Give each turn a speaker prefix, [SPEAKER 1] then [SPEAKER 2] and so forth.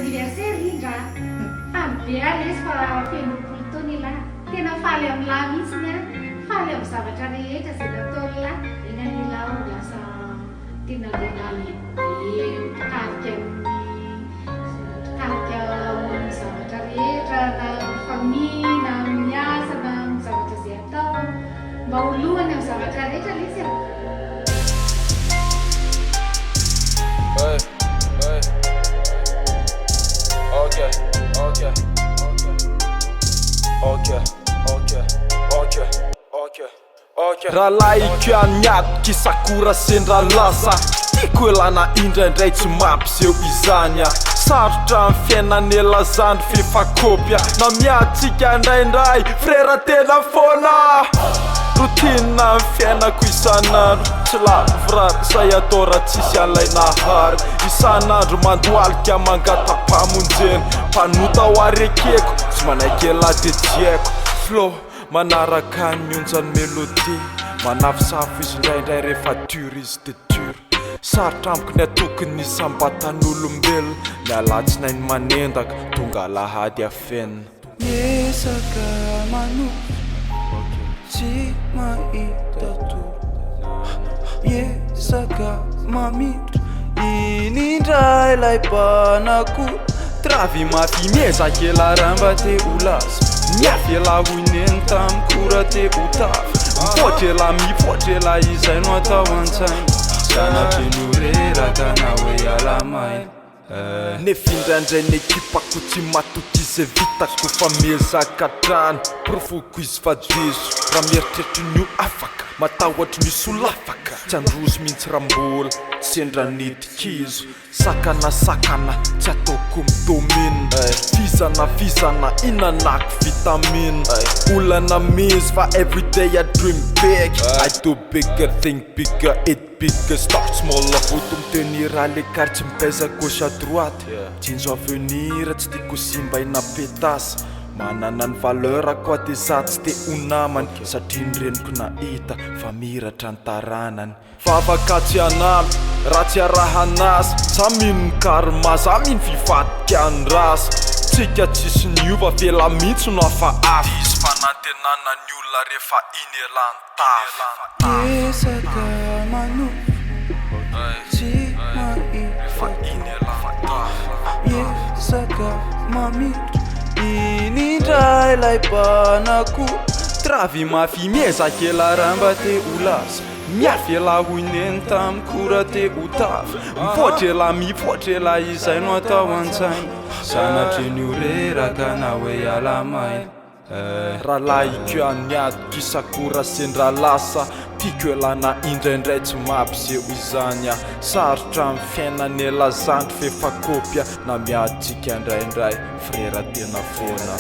[SPEAKER 1] anniversaire indra ambeanesy fa fenopolo taona ilahy tena faly amin'ny lahy mihitsiny a faly amin'ny zavatra rehetra zay nataony lahy eny an'ilay ao lasa tena lehilahy lehibe tarika amin'ny zavatra rehetra na famille na miasa na amin'ny zavatra zay atao mba holohany amin'ny zavatra rehetra le izy
[SPEAKER 2] raha laiko aniadoko isakora sendra lasa tiako elana indraindray tsy mampiseho izany a sarotra amin'ny fiainan'elazandry fefakopia na miatsika indraindray frera tena foana rotina amin'ny fiainako isan'andro tsy lavorary say atao raha tsisy an'ilay isan'andro mandoalika mangata-pamonjeny mpanota ho arekeko tsy manaiky ela de jiaiko flow manaraka mionjany melodie manafisafo izy indraindray rehefa dur izy de dur sarotra amiko ny atokony isambatan'olombelona mialatsinainy manendaka tonga lahady afenina
[SPEAKER 3] Yesaka manu tsy mahita toro Yesaka mamindra inindray ilay mpanakoro travy mafy miezaka ela ramba te ho lasa miafy ela hoineny tamikora te ho tafy mipotra ela mipotra ela izay no atao an-tsainy sanatry noreraka na hoe alamaina
[SPEAKER 2] nefindraindray ny ekipako tsy matoky izy vitako fa miezaka trano profoko izy fa jeso raha mieritreritra nio afaka matahotra misy olafaka tsy androzy mihitsy rambola sendra nitikizo sakana tsy ataoko midomina fizana inanako vitamine olana mizy fa everyday I dream big I do bigger, think bigger, eat bigger, start smaller voto mitenir ale quartier mipeza gauche à droite jinjo avenir tsy tiako simba inapetasa manana ny valeur akoa te za tsy te ho namany satria ny reniko nahita fa miratra ny taranany vavaka tsy anamy raha tsy arahanasa za mino ny karma za mino fivadika ny rasa tsika tsisy niova vela mihitsy no afa afa izy fanantenana ny olona rehefa iny elan-tafa
[SPEAKER 3] Yesaka manu tsy mahita
[SPEAKER 2] iny elan-tafa
[SPEAKER 3] Yesaka mamindra inindray ilay mpanakoro travy mafy miezaka ela ramba te ho lasa miafy ela hoineny tamikora te ho tafy mipotra ela mipotra ela izay no atao an-tsainy sanatry noreraka na hoe alamaina
[SPEAKER 2] raha laiko aniadoko isakora sendra lasa tiako elana indraindray tsy mampiseho izany a sarotra amin'ny fiainan'elazandry fefakopia na miaditsika indraindray frera tena foana